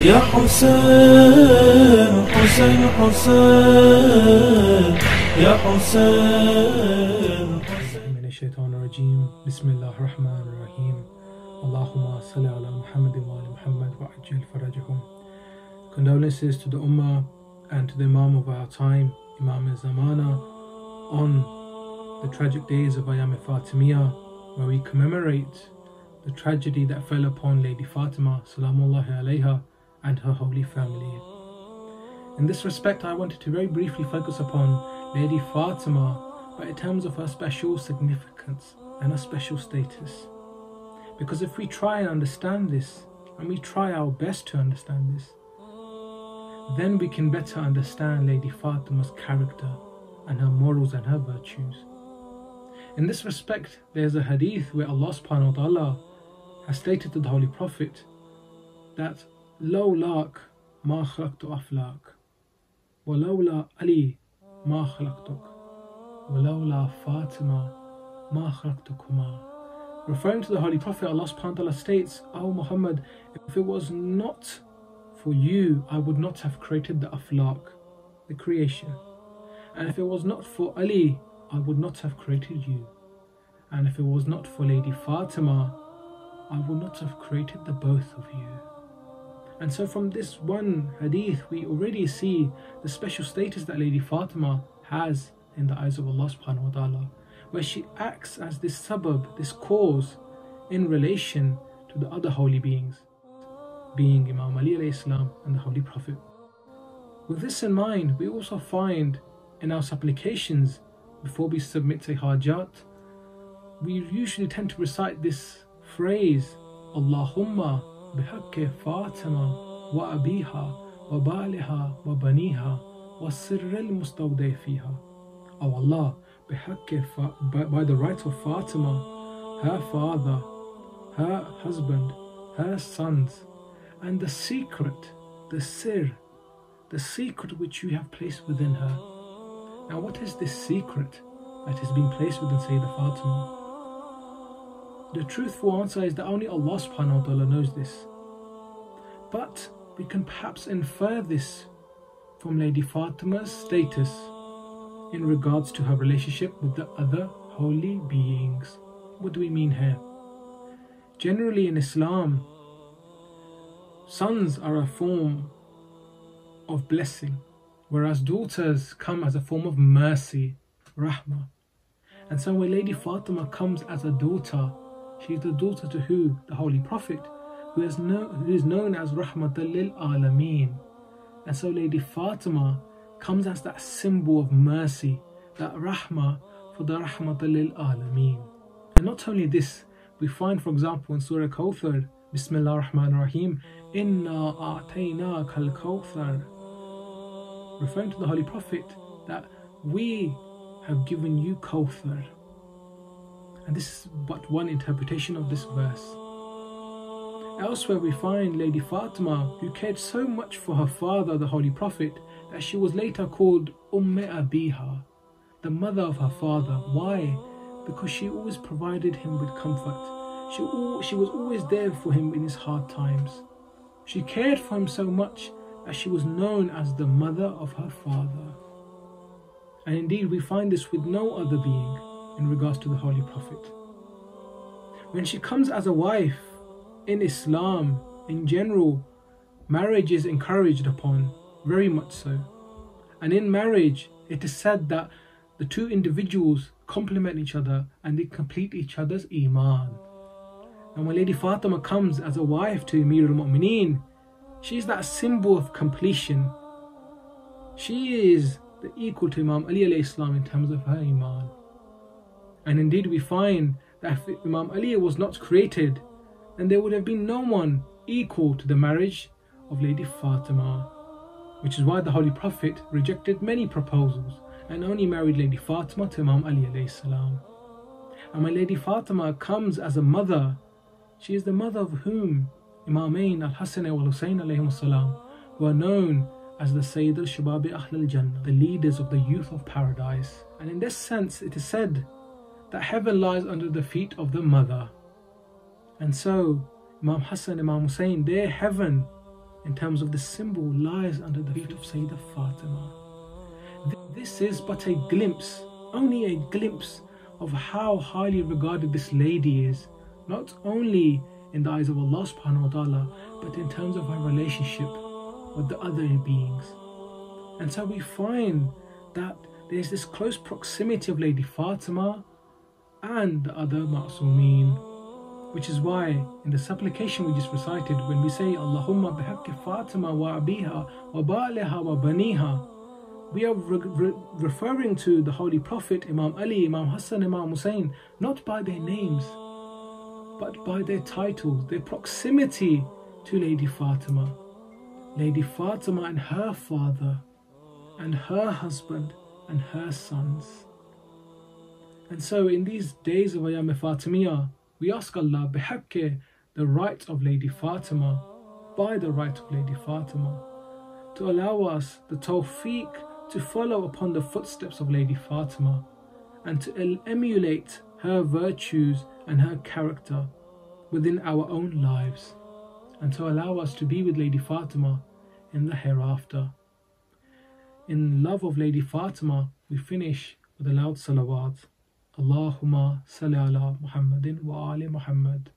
يا حسين حسين حسين يا حسين من الشيطان الرجيم بسم الله الرحمن الرحيم اللهم صل على محمد وعلى محمد وعجل فرجهم. Condolences to the Ummah and to the Imam of our time, Imam Zamana, on the tragic days of Lady Fatima, where we commemorate the tragedy that fell upon Lady Fatima salamullahi alayha and her holy family. In this respect, I wanted to very briefly focus upon Lady Fatima, but in terms of her special significance and her special status. Because if we try and understand this, and we try our best to understand this, then we can better understand Lady Fatima's character and her morals and her virtues. In this respect, there's a hadith where Allah subhanahu wa ta'ala has stated to the Holy Prophet that لولاك ما خلقت أفلاك ولولا علي ما خلقتك ولولا فاطمة ما خلقتكما. Referring to the Holy Prophet, Allah subhanahu wa ta'ala states, "O Muhammad, if it was not for you, I would not have created the aflaq, the creation. And if it was not for Ali, I would not have created you. And if it was not for Lady Fatima, I would not have created the both of you." And so from this one hadith, we already see the special status that Lady Fatima has in the eyes of Allah subhanahu wa ta'ala, where she acts as this sabab, this cause, in relation to the other holy beings, being Imam Ali alayhi salam and the Holy Prophet. With this in mind, we also find in our supplications, before we submit to hajat, we usually tend to recite this phrase, Allahumma بحق فاطمة وأبيها وبالها وبنيها والسر المستودع فيها. Oh Allah, by the right of Fatima, her father, her husband, her sons, and the secret, the sir, the secret which you have placed within her. Now what is this secret that has been placed within Sayyidah Fatima? The truthful answer is that only Allah subhanahu wa ta'ala knows this. But we can perhaps infer this from Lady Fatima's status in regards to her relationship with the other holy beings. What do we mean here? Generally in Islam, sons are a form of blessing, whereas daughters come as a form of mercy, rahmah. And so when Lady Fatima comes as a daughter, she is the daughter to who? The Holy Prophet, who is known as Rahmatan lil Alameen. And so Lady Fatima comes as that symbol of mercy, that rahmah for the Rahmatan lil Alameen. And not only this, we find, for example, in Surah Kawthar, Bismillah ar-Rahman ar-Rahim, Inna a'taynaka al-Kawthar, referring to the Holy Prophet, that we have given you Kawthar. And this is but one interpretation of this verse. Elsewhere we find Lady Fatima, who cared so much for her father, the Holy Prophet, that she was later called Abiha, the mother of her father. Why? Because she always provided him with comfort. She was always there for him in his hard times. She cared for him so much that she was known as the mother of her father. And indeed we find this with no other being in regards to the Holy Prophet. When she comes as a wife in Islam, in general, marriage is encouraged upon, very much so. And in marriage, it is said that the two individuals complement each other and they complete each other's iman. And when Lady Fatima comes as a wife to Amir al-Mu'mineen, she is that symbol of completion. She is the equal to Imam Ali alayhi salam in terms of her iman. And indeed we find that if Imam Ali was not created, then there would have been no one equal to the marriage of Lady Fatima. Which is why the Holy Prophet rejected many proposals and only married Lady Fatima to Imam Ali alayhi salam. And when Lady Fatima comes as a mother, she is the mother of whom? Imamain al-Hasan wal-Husayn alayhim salam, who are known as the Sayyid al-Shabab Ahl al-Jannah, the leaders of the youth of paradise. And in this sense, it is said that heaven lies under the feet of the mother. And so Imam Hassan, Imam Hussein, their heaven in terms of the symbol, lies under the feet of Sayyidah Fatima. This is but a glimpse, only a glimpse of how highly regarded this lady is, not only in the eyes of Allah subhanahu wa ta'ala, but in terms of her relationship with the other beings. And so we find that there's this close proximity of Lady Fatima and the other Ma'soomeen, which is why in the supplication we just recited, when we say Allahumma bihaqqi Fatima wa abiha wa ba'liha wa baniha, we are referring to the Holy Prophet, Imam Ali, Imam Hassan, Imam Hussein, not by their names, but by their titles, their proximity to Lady Fatima. Lady Fatima and her father, and her husband, and her sons. And so in these days of Ayam Fatimiyya, we ask Allah, bihaqqi, the right of Lady Fatima, by the right of Lady Fatima, to allow us the tawfiq to follow upon the footsteps of Lady Fatima and to emulate her virtues and her character within our own lives, and to allow us to be with Lady Fatima in the hereafter. In love of Lady Fatima, we finish with a loud salawat. Allahumma salli ala Muhammadin wa ali Muhammad.